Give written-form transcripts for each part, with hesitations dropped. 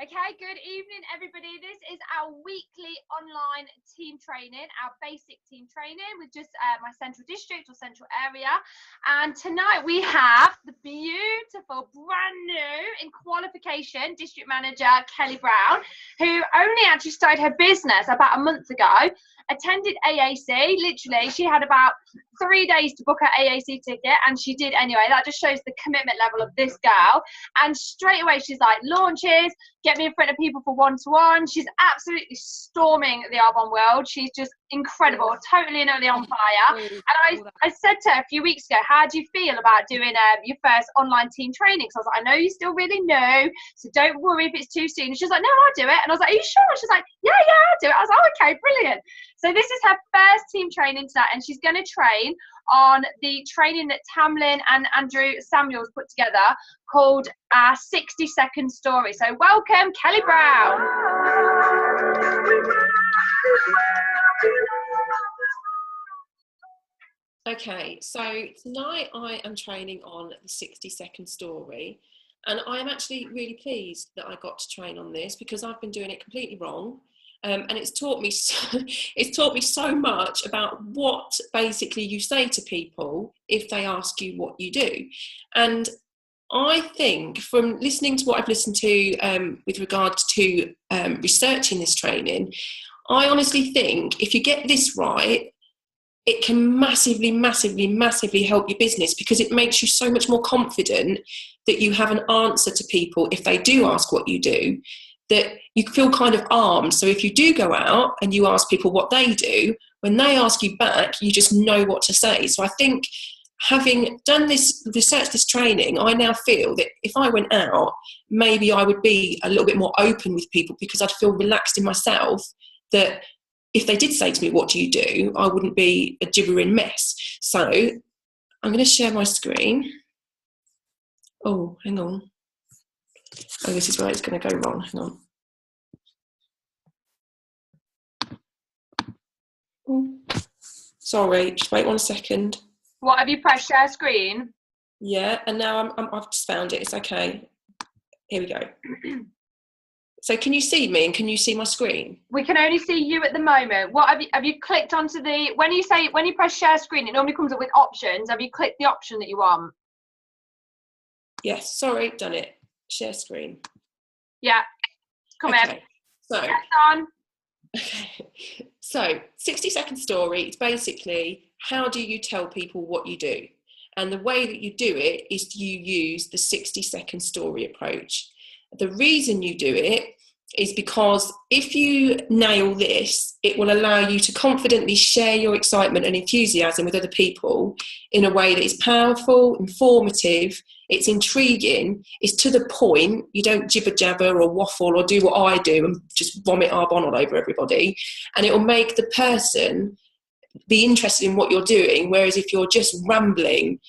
Okay, good evening, everybody. This is our weekly online team training, our basic team training with just my central district or central area. And tonight we have the beautiful, brand new in qualification district manager, Kelly Brown, who only actually started her business about a month ago, attended AAC. Literally, she had about 3 days to book her AAC ticket, and she did anyway. That just shows the commitment level of this girl. And straight away, she's like, launches, get me in front of people for one-to-one. She's absolutely storming the Arbonne world. She's just incredible, totally and utterly on fire. And I said to her a few weeks ago, how do you feel about doing your first online team training? So I was like, I know you're still really new, so don't worry if it's too soon. And she was like, no, I'll do it. And I was like, are you sure? She's like, yeah, I'll do it. I was like, oh, okay, brilliant. So this is her first team training tonight, and she's going to train on the training that Tamlin and Andrew Samuels put together called 60-second story. So welcome, Kelly Brown. Okay, so tonight I am training on the 60-second story, and I am actually really pleased that I got to train on this because I've been doing it completely wrong. And it's taught me so much about what basically you say to people if they ask you what you do. And I think from listening to what I've listened to with regards to researching this training, I honestly think if you get this right, it can massively, massively, massively help your business because it makes you so much more confident that you have an answer to people if they do ask what you do, that you feel kind of armed. So if you do go out and you ask people what they do, when they ask you back, you just know what to say. So I think having done this research, this training, I now feel that if I went out, maybe I would be a little bit more open with people because I'd feel relaxed in myself that if they did say to me, what do you do? I wouldn't be a gibbering mess. So I'm going to share my screen. Oh, hang on. Oh, this is where it's going to go wrong. Hang on. Oh, sorry, just wait 1 second. What, have you pressed share screen? Yeah, and now I've just found it. It's okay. Here we go. So can you see me and can you see my screen? We can only see you at the moment. What have you clicked onto the, when you press share screen, it normally comes up with options. Have you clicked the option that you want? Yes, sorry, done it. Share screen. Yeah, come in. So, yes, on. Okay, so 60-second story, it's basically how do you tell people what you do? And the way that you do it is you use the 60-second story approach. The reason you do it is because if you nail this, it will allow you to confidently share your excitement and enthusiasm with other people in a way that is powerful, informative, it's intriguing, it's to the point, you don't jibber jabber or waffle or do what I do and just vomit Arbonne all over everybody, and it will make the person be interested in what you're doing, whereas if you're just rambling,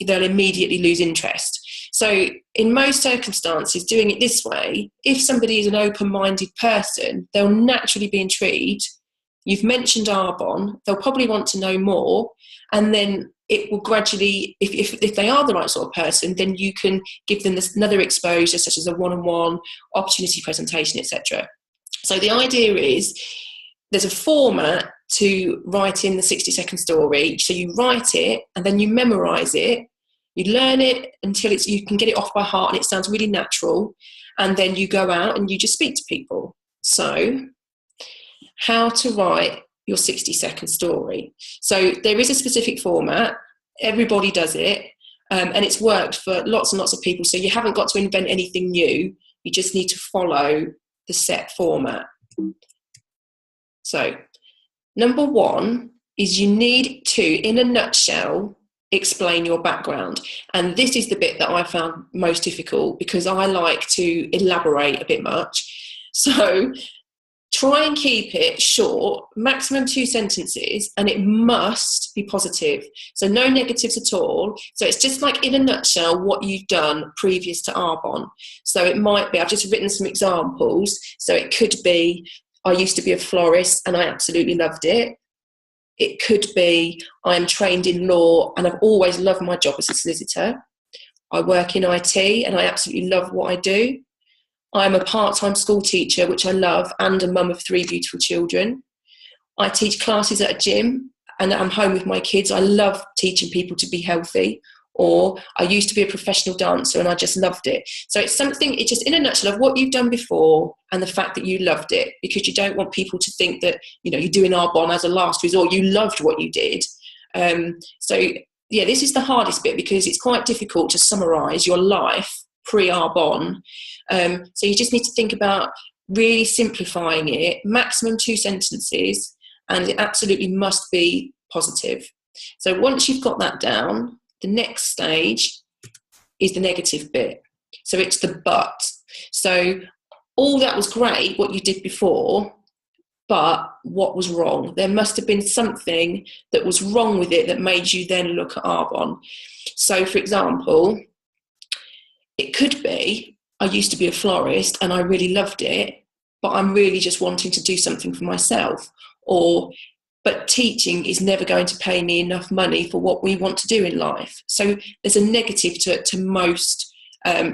they'll immediately lose interest. So in most circumstances, doing it this way, if somebody is an open-minded person, they'll naturally be intrigued. You've mentioned Arbonne, they'll probably want to know more, and then it will gradually, if they are the right sort of person, then you can give them another exposure, such as a one-on-one opportunity presentation, etc. So the idea is there's a format to write in the 60-second story. So you write it and then you memorise it. You learn it until you can get it off by heart and it sounds really natural. And then you go out and you just speak to people. So how to write your 60-second story. So there is a specific format. Everybody does it. And it's worked for lots and lots of people. So you haven't got to invent anything new. You just need to follow the set format. So number one is you need to, in a nutshell, explain your background. And this is the bit that I found most difficult because I like to elaborate a bit much. So try and keep it short, maximum 2 sentences, and it must be positive. So no negatives at all. So it's just like in a nutshell what you've done previous to Arbonne. So it might be, I've just written some examples. So it could be, I used to be a florist and I absolutely loved it. It could be, I'm trained in law and I've always loved my job as a solicitor. I work in IT and I absolutely love what I do. I'm a part-time school teacher, which I love, and a mum of 3 beautiful children. I teach classes at a gym and I'm home with my kids. I love teaching people to be healthy. Or I used to be a professional dancer and I just loved it. So it's something, it's just in a nutshell of what you've done before and the fact that you loved it, because you don't want people to think that, you know, you're doing Arbonne as a last resort. You loved what you did. So yeah, this is the hardest bit because it's quite difficult to summarise your life pre-Arbonne. So you just need to think about really simplifying it, maximum 2 sentences, and it absolutely must be positive. So once you've got that down, the next stage is the negative bit. So it's the but. So all that was great, what you did before, but what was wrong? There must have been something that was wrong with it that made you then look at Arbonne. So for example, it could be, I used to be a florist and I really loved it, but I'm really just wanting to do something for myself. Or, but teaching is never going to pay me enough money for what we want to do in life. So there's a negative to most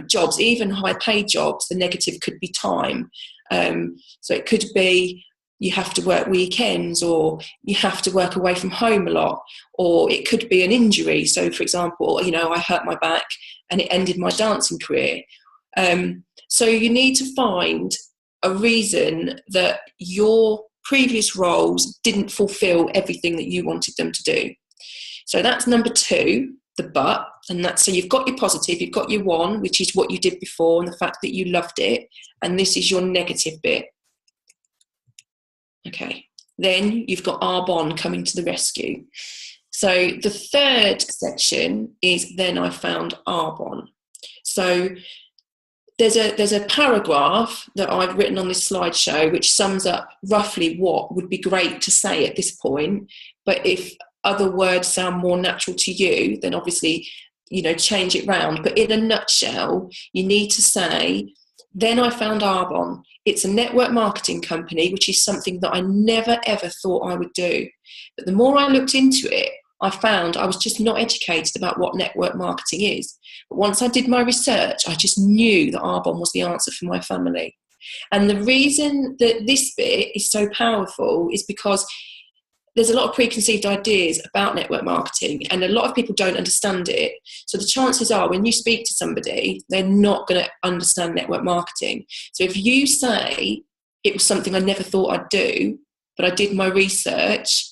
jobs, even high paid jobs. The negative could be time. So it could be you have to work weekends, or you have to work away from home a lot, or it could be an injury. So for example, you know, I hurt my back and it ended my dancing career. So you need to find a reason that your previous roles didn't fulfill everything that you wanted them to do. So that's number 2, the but, and that's, so you've got your positive, you've got your 1, which is what you did before and the fact that you loved it, and this is your negative bit. Okay, then you've got Arbonne coming to the rescue. So the third section is then I found Arbonne. So there's a paragraph that I've written on this slideshow which sums up roughly what would be great to say at this point. But if other words sound more natural to you, then obviously, you know, change it round. But in a nutshell, you need to say, then I found Arbonne. It's a network marketing company, which is something that I never ever thought I would do. But the more I looked into it, I found I was just not educated about what network marketing is. But once I did my research, I just knew that Arbonne was the answer for my family. And the reason that this bit is so powerful is because there's a lot of preconceived ideas about network marketing and a lot of people don't understand it. So the chances are when you speak to somebody, they're not going to understand network marketing. So if you say it was something I never thought I'd do, but I did my research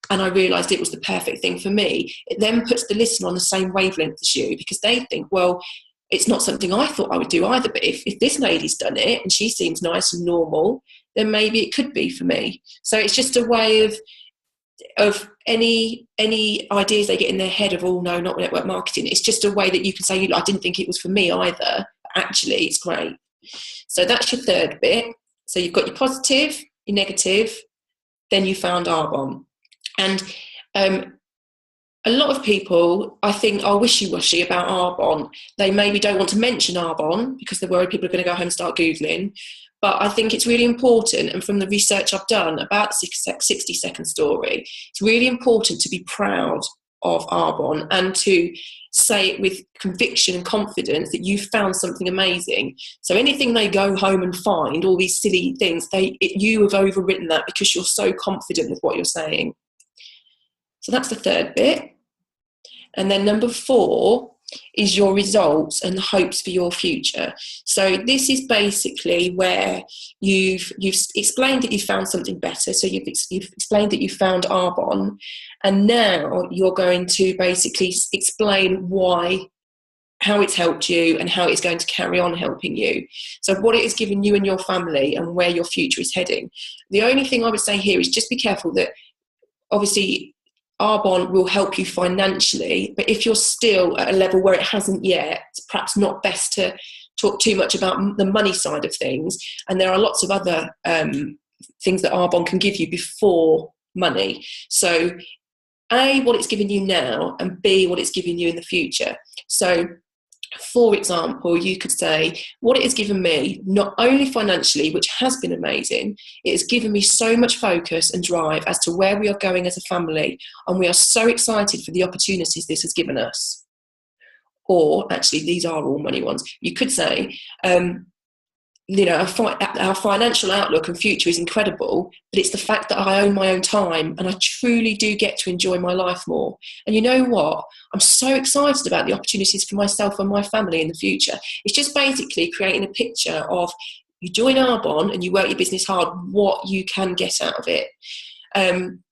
and I realised it was the perfect thing for me, it then puts the listener on the same wavelength as you, because they think, well, it's not something I thought I would do either, but if this lady's done it and she seems nice and normal, then maybe it could be for me. So it's just a way of any ideas they get in their head of, oh no, not network marketing. It's just a way that you can say, I didn't think it was for me either, but actually it's great. So that's your third bit. So you've got your positive, your negative, then you found Arbonne. And a lot of people, I think, are wishy-washy about Arbonne. They maybe don't want to mention Arbonne because they're worried people are going to go home and start Googling. But I think it's really important, and from the research I've done about the 60-second story, it's really important to be proud of Arbonne and to say it with conviction and confidence that you've found something amazing. So anything they go home and find, all these silly things, you have overwritten that because you're so confident with what you're saying. So that's the third bit. And then number 4 is your results and the hopes for your future. So this is basically where you've explained that you found something better. So you've explained that you found Arbonne, and now you're going to basically explain how it's helped you and how it's going to carry on helping you. So what it has given you and your family and where your future is heading. The only thing I would say here is just be careful that obviously Arbonne will help you financially, but if you're still at a level where it hasn't yet, it's perhaps not best to talk too much about the money side of things. And there are lots of other things that Arbonne can give you before money. So A, what it's given you now, and B, what it's giving you in the future. So for example, you could say, what it has given me, not only financially, which has been amazing, it has given me so much focus and drive as to where we are going as a family, and we are so excited for the opportunities this has given us. Or actually, these are all money ones. You could say, our financial outlook and future is incredible, but it's the fact that I own my own time and I truly do get to enjoy my life more. And you know what? I'm so excited about the opportunities for myself and my family in the future. It's just basically creating a picture of, you join Arbonne and you work your business hard, what you can get out of it.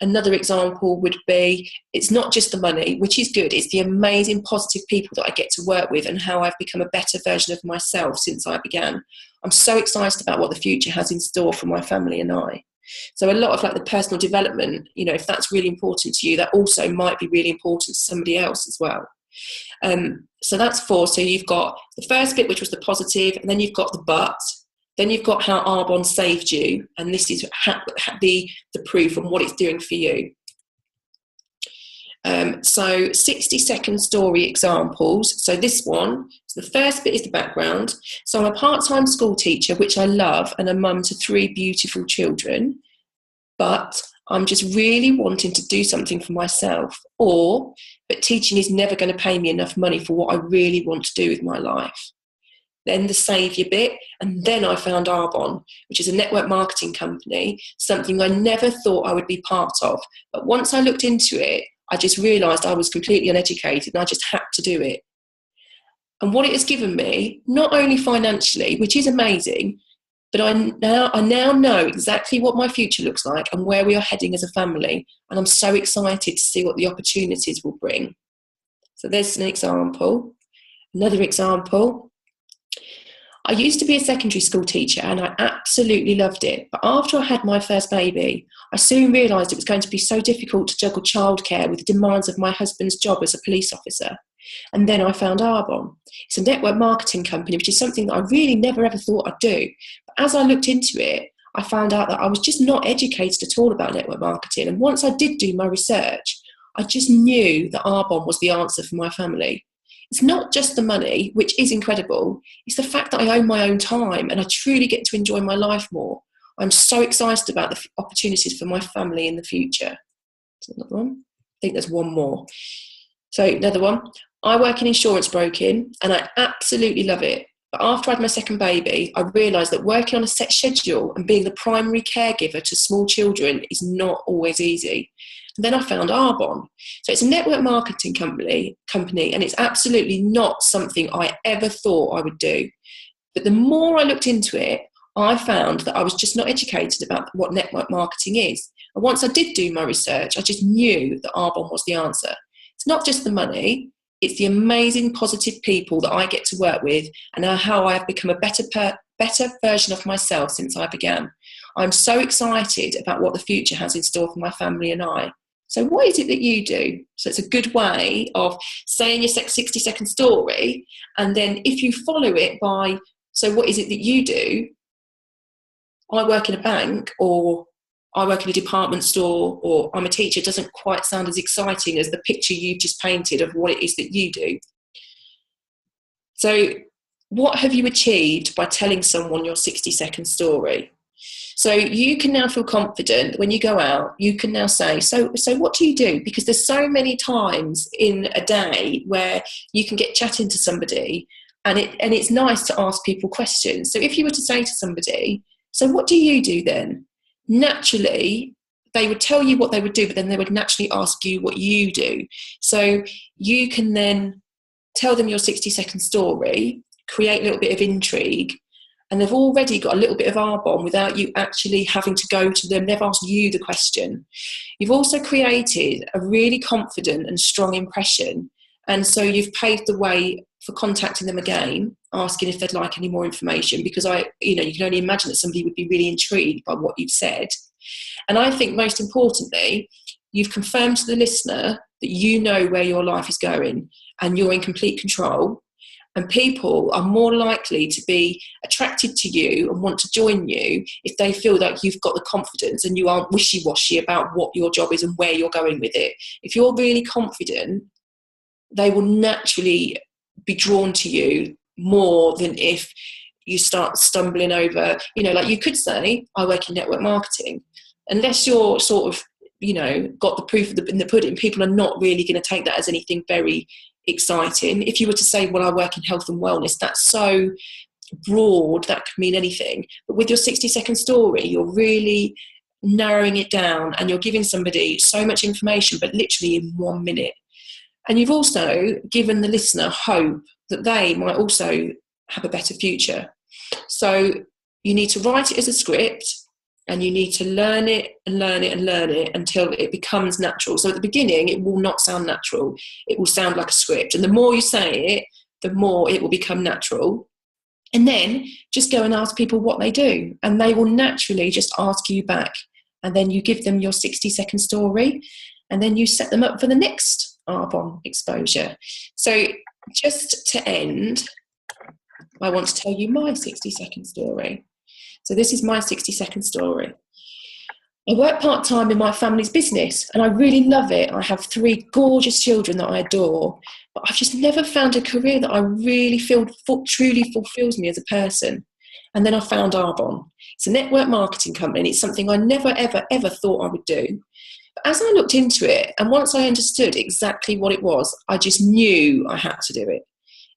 Another example would be, it's not just the money, which is good, it's the amazing positive people that I get to work with and how I've become a better version of myself since I began. I'm so excited about what the future has in store for my family and I. So a lot of like the personal development, if that's really important to you, that also might be really important to somebody else as well. So that's 4. So you've got the first bit, which was the positive, and then you've got the but. Then you've got how Arbonne saved you, and this is the proof and what it's doing for you. So 60-second story examples. So this one, so the first bit is the background. So I'm a part-time school teacher, which I love, and a mum to 3 beautiful children, but I'm just really wanting to do something for myself, but teaching is never going to pay me enough money for what I really want to do with my life. Then the saviour bit, and then I found Arbonne, which is a network marketing company, something I never thought I would be part of. But once I looked into it, I just realised I was completely uneducated and I just had to do it. And what it has given me, not only financially, which is amazing, but I now know exactly what my future looks like and where we are heading as a family. And I'm so excited to see what the opportunities will bring. So there's an example. Another example. I used to be a secondary school teacher and I absolutely loved it. But after I had my first baby, I soon realised it was going to be so difficult to juggle childcare with the demands of my husband's job as a police officer. And then I found Arbonne. It's a network marketing company, which is something that I really never ever thought I'd do. But as I looked into it, I found out that I was just not educated at all about network marketing. And once I did do my research, I just knew that Arbonne was the answer for my family. It's not just the money, which is incredible. It's the fact that I own my own time and I truly get to enjoy my life more. I'm so excited about the opportunities for my family in the future. Is another one? I think there's one more. So another one. I work in insurance broking and I absolutely love it. But after I had my second baby, I realised that working on a set schedule and being the primary caregiver to small children is not always easy. And then I found Arbonne. So it's a network marketing company, and it's absolutely not something I ever thought I would do. But the more I looked into it, I found that I was just not educated about what network marketing is. And once I did do my research, I just knew that Arbonne was the answer. It's not just the money, it's the amazing positive people that I get to work with and how I have become a better version of myself since I began. I'm so excited about what the future has in store for my family and I. So what is it that you do? So it's a good way of saying your 60-second story, and then if you follow it by, so what is it that you do? I work in a bank, or I work in a department store, or I'm a teacher, doesn't quite sound as exciting as the picture you've just painted of what it is that you do. So what have you achieved by telling someone your 60-second story? So you can now feel confident when you go out, you can now say, so what do you do? Because there's so many times in a day where you can get chatting to somebody and it's nice to ask people questions. So if you were to say to somebody, so what do you do then? Naturally, they would tell you what they would do, but then they would naturally ask you what you do. So you can then tell them your 60-second story, create a little bit of intrigue, and they've already got a little bit of Arbonne without you actually having to go to them. They've asked you the question. You've also created a really confident and strong impression. And so you've paved the way for contacting them again, asking if they'd like any more information, because you can only imagine that somebody would be really intrigued by what you've said. And I think most importantly, you've confirmed to the listener that you know where your life is going and you're in complete control. And people are more likely to be attracted to you and want to join you if they feel that you've got the confidence and you aren't wishy-washy about what your job is and where you're going with it. If you're really confident, they will naturally be drawn to you more than if you start stumbling over, like you could say, I work in network marketing. Unless you're sort of, got the proof in the pudding, people are not really going to take that as anything very exciting. If you were to say, well, I work in health and wellness, that's so broad, that could mean anything. But with your 60-second story, you're really narrowing it down and you're giving somebody so much information, but literally in 1 minute. And you've also given the listener hope that they might also have a better future. So you need to write it as a script, and you need to learn it and learn it and learn it until it becomes natural. So at the beginning, it will not sound natural. It will sound like a script. And the more you say it, the more it will become natural. And then just go and ask people what they do. And they will naturally just ask you back. And then you give them your 60-second story. And then you set them up for the next Arbonne exposure. So just to end, I want to tell you my 60-second story. So this is my 60-second story. I work part-time in my family's business and I really love it. I have 3 gorgeous children that I adore, but I've just never found a career that I really feel truly fulfills me as a person. And then I found Arbonne. It's a network marketing company and it's something I never, ever, ever thought I would do. But as I looked into it and once I understood exactly what it was, I just knew I had to do it.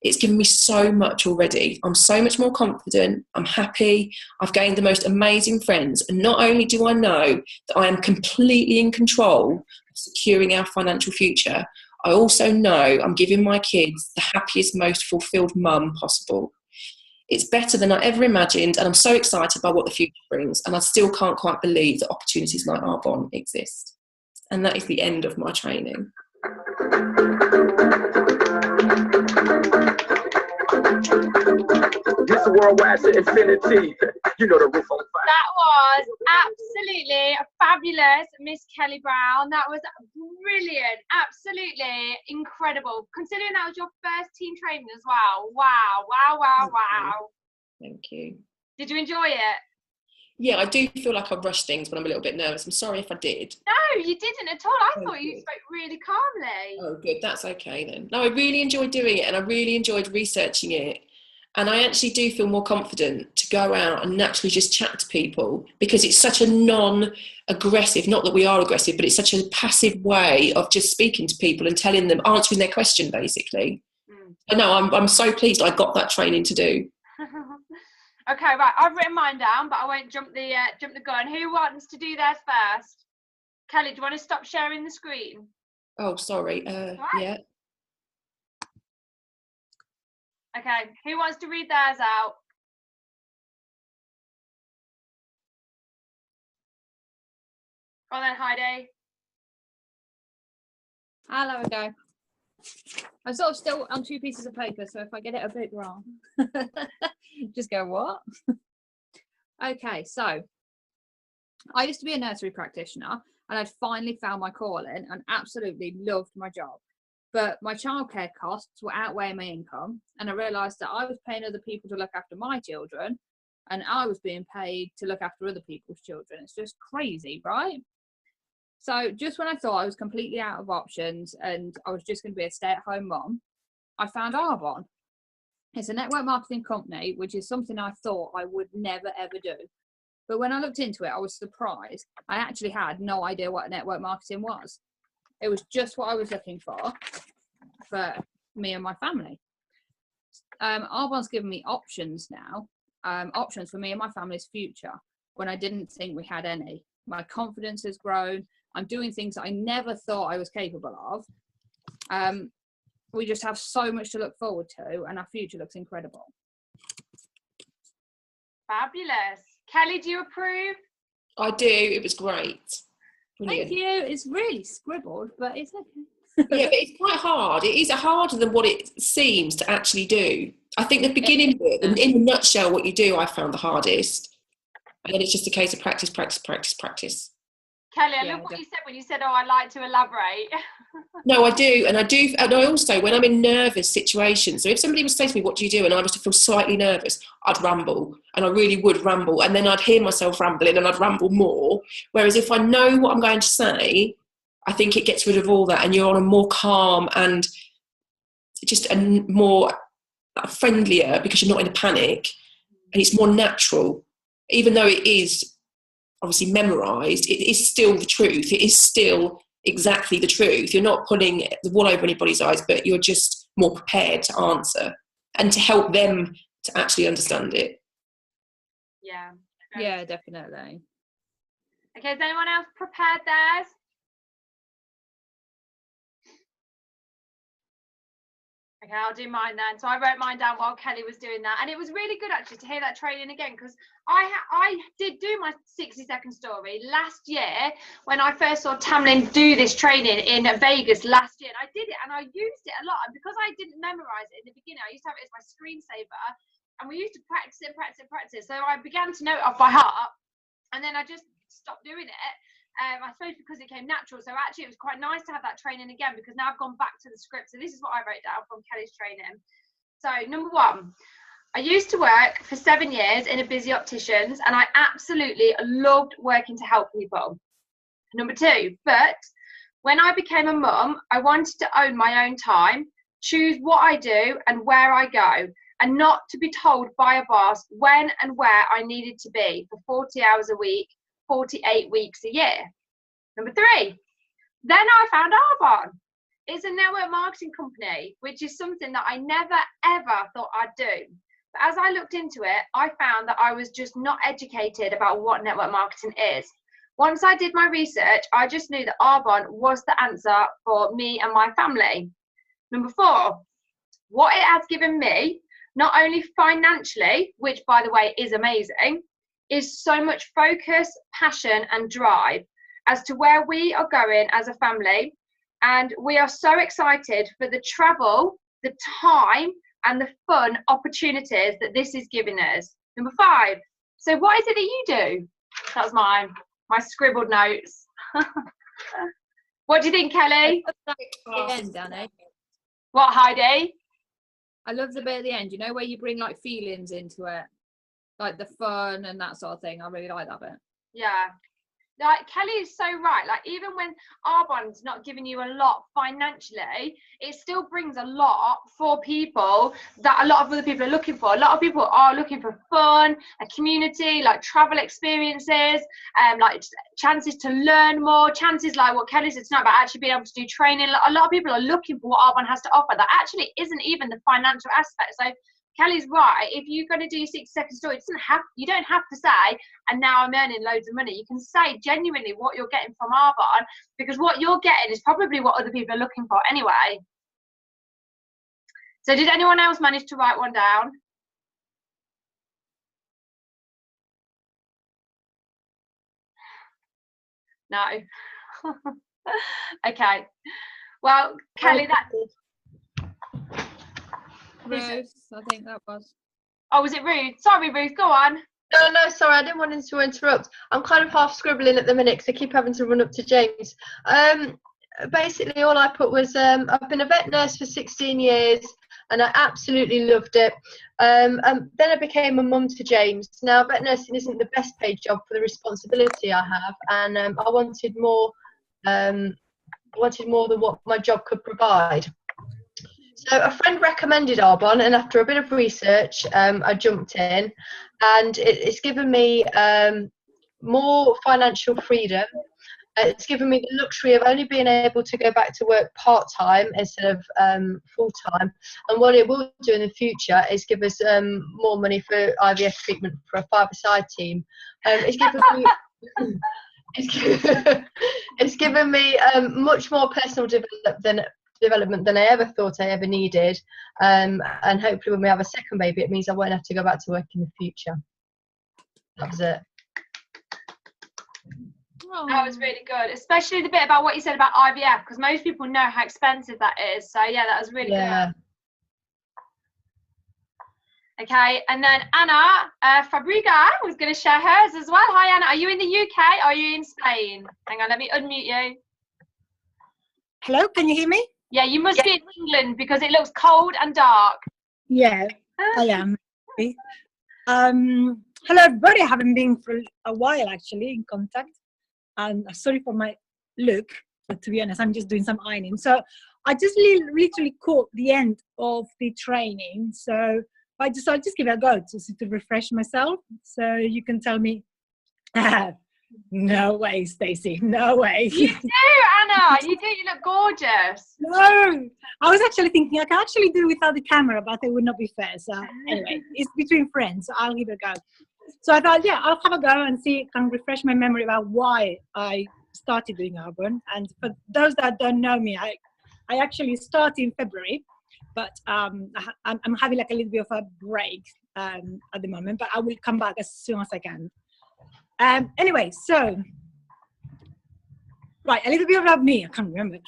It's given me so much already. I'm so much more confident. I'm happy. I've gained the most amazing friends. And not only do I know that I am completely in control of securing our financial future, I also know I'm giving my kids the happiest, most fulfilled mum possible. It's better than I ever imagined. And I'm so excited by what the future brings. And I still can't quite believe that opportunities like Arbonne exist. And that is the end of my training. It's worldwide to infinity. You know the roof on fire. That was absolutely fabulous, Miss Kelly Brown. That was brilliant. Absolutely incredible. Considering that was your first team training as well. Wow, wow, wow, wow. Thank you. Did you enjoy it? Yeah, I do feel like I rush things when I'm a little bit nervous. I'm sorry if I did. No, you didn't at all. I Thank thought you you. spoke really calmly. Oh, good. That's okay then. No, I really enjoyed doing it and I really enjoyed researching it. And I actually do feel more confident to go out and naturally just chat to people because it's such a non-aggressive, not that we are aggressive, but it's such a passive way of just speaking to people and telling them, answering their question basically. I know, I'm so pleased I got that training to do. Okay, right. I've written mine down, but I won't jump the gun. Who wants to do theirs first? Kelly, do you want to stop sharing the screen? Oh, sorry. Right. Yeah. Okay, who wants to read theirs out? Go on then, Heidi. I'll have a go. I'm sort of still on 2 pieces of paper, so if I get it a bit wrong, just go, what? Okay, so I used to be a nursery practitioner and I'd finally found my calling and absolutely loved my job. But my childcare costs were outweighing my income, and I realised that I was paying other people to look after my children and I was being paid to look after other people's children. It's just crazy, right? So just when I thought I was completely out of options and I was just going to be a stay-at-home mum, I found Arbonne. It's a network marketing company, which is something I thought I would never, ever do. But when I looked into it, I was surprised. I actually had no idea what network marketing was. It was just what I was looking for me and my family. Arbonne's given me options now, options for me and my family's future when I didn't think we had any. My confidence has grown. I'm doing things that I never thought I was capable of. We just have so much to look forward to and our future looks incredible. Fabulous. Kelly, do you approve? I do. It was great. Brilliant. Thank you. It's really scribbled, but it's okay. Yeah, but it's quite hard. It is harder than what it seems to actually do. I think the beginning bit, in a nutshell, what you do, I found the hardest. And then it's just a case of practice, practice, practice, practice. Kelly, I love what you said when you said, oh, I'd like to elaborate. No, I do. And I also, when I'm in nervous situations, so if somebody was to say to me, what do you do? And I was to feel slightly nervous, I'd ramble. And I really would ramble. And then I'd hear myself rambling and I'd ramble more. Whereas if I know what I'm going to say, I think it gets rid of all that and you're on a more calm and just a more friendlier because you're not in a panic and it's more natural. Even though it is obviously memorised, it is still the truth. It is still exactly the truth. You're not putting the wool over anybody's eyes, but you're just more prepared to answer and to help them to actually understand it. Yeah. Yeah, definitely. Okay, has anyone else prepared theirs? Okay, I'll do mine then. So I wrote mine down while Kelly was doing that, and it was really good actually to hear that training again, because I did do my 60-second story last year when I first saw Tamlin do this training in Vegas last year, and I did it and I used it a lot. And because I didn't memorize it in the beginning, I used to have it as my screensaver, and we used to practice it. So I began to know it off by heart, and then I just stopped doing it. I suppose because it came natural. So actually it was quite nice to have that training again, because now I've gone back to the script. So this is what I wrote down from Kelly's training. So number 1, I used to work for 7 years in a busy opticians, and I absolutely loved working to help people. Number 2, but when I became a mum, I wanted to own my own time, choose what I do and where I go, and not to be told by a boss when and where I needed to be for 40 hours a week, 48 weeks a year. Number 3, then I found Arbonne. It's a network marketing company, which is something that I never ever thought I'd do. But as I looked into it, I found that I was just not educated about what network marketing is. Once I did my research, I just knew that Arbonne was the answer for me and my family. Number 4, what it has given me, not only financially, which by the way is amazing, is so much focus, passion and drive as to where we are going as a family. And we are so excited for the travel, the time and the fun opportunities that this is giving us. Number 5, so what is it that you do? That was my scribbled notes. What do you think, Kelly? At the end, Danny. What, Heidi? I love the bit at the end, you know, where you bring like feelings into it, like the fun and that sort of thing. I really like that bit. Yeah. Like Kelly is so right. Like even when Arbonne's not giving you a lot financially, it still brings a lot for people that a lot of other people are looking for. A lot of people are looking for fun, a community, like travel experiences, like chances to learn more, chances like what Kelly said tonight about actually being able to do training. A lot of people are looking for what Arbonne has to offer. That actually isn't even the financial aspect. So Kelly's right. If you're going to do 60-second story, you don't have to say, and now I'm earning loads of money. You can say genuinely what you're getting from Arbonne, because what you're getting is probably what other people are looking for anyway. So did anyone else manage to write one down? No. Okay. Well, Kelly, Ruth, I think that was. Oh, was it Ruth? Sorry, Ruth, go on. No, sorry, I didn't want to interrupt. I'm kind of half scribbling at the minute because I keep having to run up to James. Basically, all I put was I've been a vet nurse for 16 years and I absolutely loved it. Then I became a mum to James. Now, vet nursing isn't the best paid job for the responsibility I have, and I wanted more. Than what my job could provide. So a friend recommended Arbonne, and after a bit of research, I jumped in, and it's given me more financial freedom. It's given me the luxury of only being able to go back to work part-time instead of full-time. And what it will do in the future is give us more money for IVF treatment for a 5-a-side team. It's given me... It's given me much more personal development than I ever thought I ever needed, and hopefully when we have a second baby, it means I won't have to go back to work in the future. That was it. That was really good, especially the bit about what you said about IVF, because most people know how expensive that is. So yeah, that was really good. Okay, and then Anna Fabriga was going to share hers as well. Hi Anna, are you in the UK or are you in Spain? Hang on, let me unmute you. Hello, can you hear me? Yeah, you must be in England because it looks cold and dark. Yeah, I am. Hello everybody, I haven't been for a while actually in contact. And sorry for my look, but to be honest, I'm just doing some ironing. So I just literally caught the end of the training. So I'll just give it a go to refresh myself. So you can tell me No way, Stacey. No way. You do, Anna. You do. You look gorgeous. No. I was actually thinking I could actually do it without the camera, but it would not be fair. So anyway, it's between friends. So I'll give it a go. So I thought, yeah, I'll have a go and see, can refresh my memory about why I started doing Arbonne. And for those that don't know me, I actually started in February, but I'm having like a little bit of a break at the moment, but I will come back as soon as I can. Anyway, so, right, a little bit about me, I can't remember.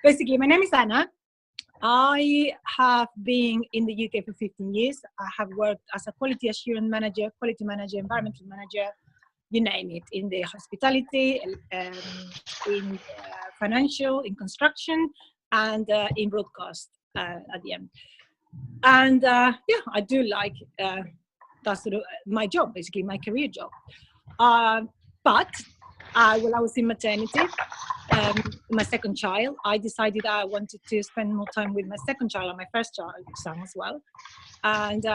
Basically, my name is Anna. I have been in the UK for 15 years. I have worked as a quality assurance manager, quality manager, environmental manager, you name it, in the hospitality, in financial, in construction, and in broadcast at the end. And yeah, I do like that's sort of my job, basically my career job. But when I was in maternity, my second child, I decided I wanted to spend more time with my second child and my first child, son as well. And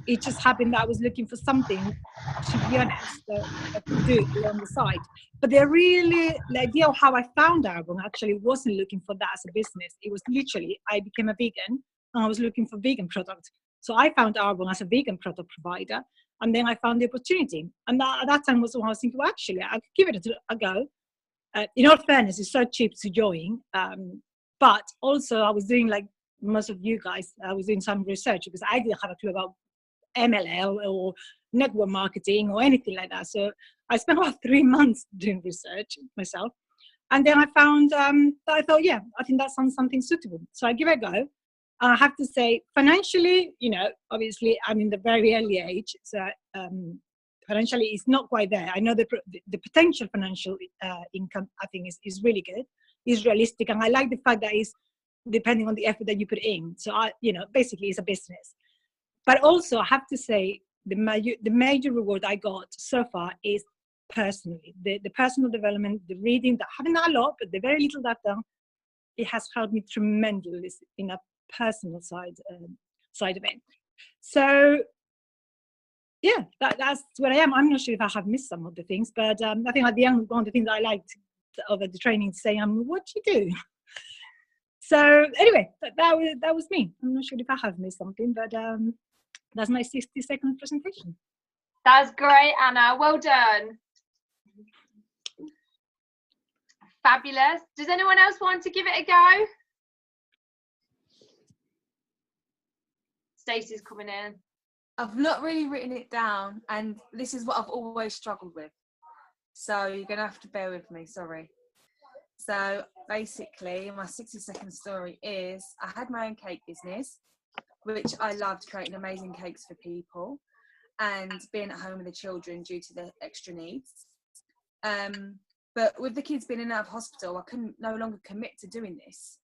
it just happened that I was looking for something, to be honest, that I could do on the side. But the idea of how I found Arbonne actually wasn't looking for that as a business. It was literally, I became a vegan and I was looking for vegan products. So I found Arbonne as a vegan product provider, and then I found the opportunity. And that, at that time was when I was thinking, well, actually, I could give it a go. In all fairness, it's so cheap to join. But also I was doing, like most of you guys, I was doing some research because I didn't have a clue about MLM or network marketing or anything like that. So I spent about 3 months doing research myself. And then I found that I thought, yeah, I think that sounds something suitable. So I give it a go. I have to say, financially, you know, obviously I'm in the very early age, so financially it's not quite there. I know the potential financial income, I think, is really good, is realistic, and I like the fact that it's depending on the effort that you put in. So you know, basically it's a business. But also I have to say the major reward I got so far is personally, the personal development, the reading, that I haven't done a lot, but the very little that I've done, it has helped me tremendously in a personal side of it. So yeah, that's where I am. I'm not sure if I have missed some of the things, but I think at the end, one of the things I liked over the training to say, what do you do? So anyway, that was me. I'm not sure if I have missed something, but that's my 60-second presentation. That's great, Anna. Well done. Fabulous. Does anyone else want to give it a go? Stacey's coming in. I've not really written it down, and this is what I've always struggled with. So you're going to have to bear with me, sorry. So basically, my 60-second story is I had my own cake business, which I loved, creating amazing cakes for people and being at home with the children due to the extra needs. But with the kids being in and out of hospital, I couldn't no longer commit to doing this.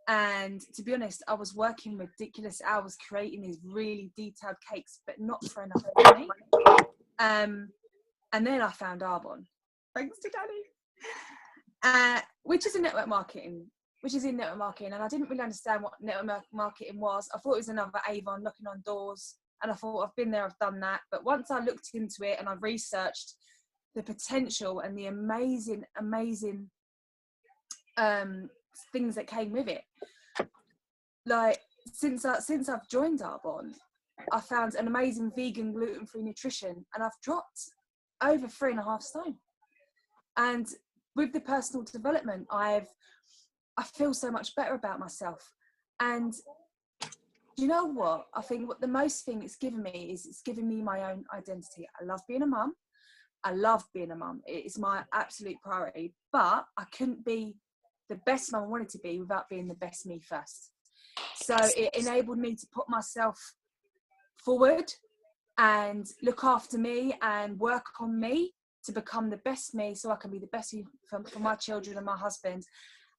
And to be honest, I was working ridiculous hours creating these really detailed cakes, but not for enough money. And then I found Arbonne, thanks to Danny, which is in network marketing. And I didn't really understand what network marketing was. I thought it was another Avon knocking on doors, and I thought, I've been there, I've done that. But once I looked into it and I researched the potential and the amazing things that came with it, like since I've joined Arbonne, I found an amazing vegan gluten-free nutrition, and I've dropped over 3.5 stone. And with the personal development, I feel so much better about myself. And you know what? I think what the most thing it's given me is it's given me my own identity. I love being a mum. It is my absolute priority. But I couldn't be the best mum I wanted to be without being the best me first. So it enabled me to put myself forward and look after me and work on me to become the best me, so I can be the best me for my children and my husband.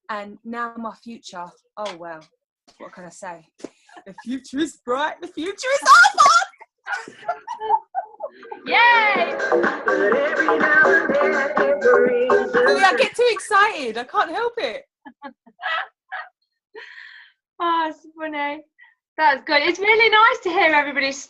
And now my future, oh well, what can I say? The future is bright, the future is Arbonne! Yay! I get too excited, I can't help it. Oh, it's funny. That's good. It's really nice to hear everybody's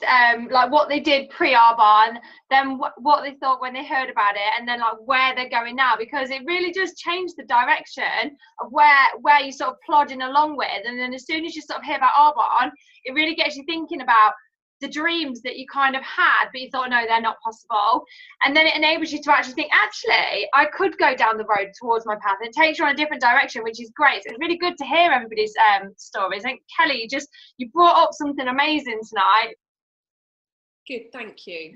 like what they did pre-Arbonne, then what they thought when they heard about it, and then like where they're going now, because it really does change the direction of where you're sort of plodding along with. And then as soon as you sort of hear about Arbonne, it really gets you thinking about the dreams that you kind of had, but you thought, no, they're not possible. And then it enables you to actually think, actually, I could go down the road towards my path. It takes you on a different direction, which is great. So it's really good to hear everybody's stories. I think, Kelly, you brought up something amazing tonight. Good, thank you.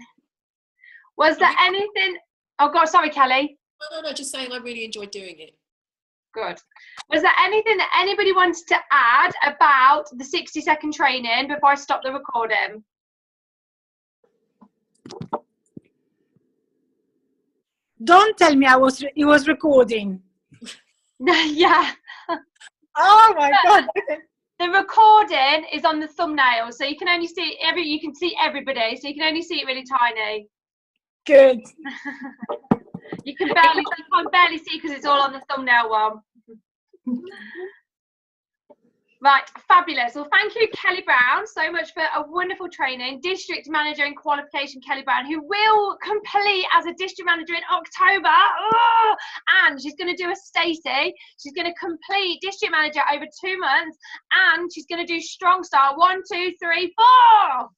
Was there anything? Oh, God, sorry, Kelly. No, just saying I really enjoyed doing it. Good. Was there anything that anybody wanted to add about the 60-second training before I stop the recording? Don't tell me it was recording. Yeah. Oh my God. The recording is on the thumbnail, so you can only see you can see everybody, so you can only see it really tiny. Good. You can barely see because it's all on the thumbnail one. Right, fabulous. Well, thank you, Kelly Brown, so much for a wonderful training. District Manager in Qualification, Kelly Brown, who will complete as a District Manager in October. Oh! And she's going to do a Stacey. She's going to complete District Manager over 2 months, and she's going to do Strong Start 1, 2, 3, 4.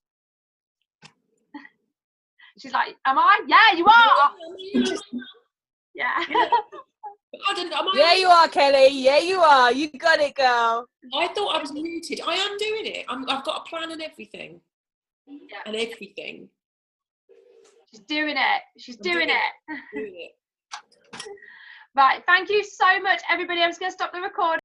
She's like, am I? Yeah, you are. Yeah. Yeah, you are, Kelly. Yeah, you are. You got it, girl. I thought I was muted. I am doing it. I've got a plan and everything. Yeah. And everything. She's doing it. She's doing it. Doing it. Right. Thank you so much, everybody. I'm just going to stop the recording.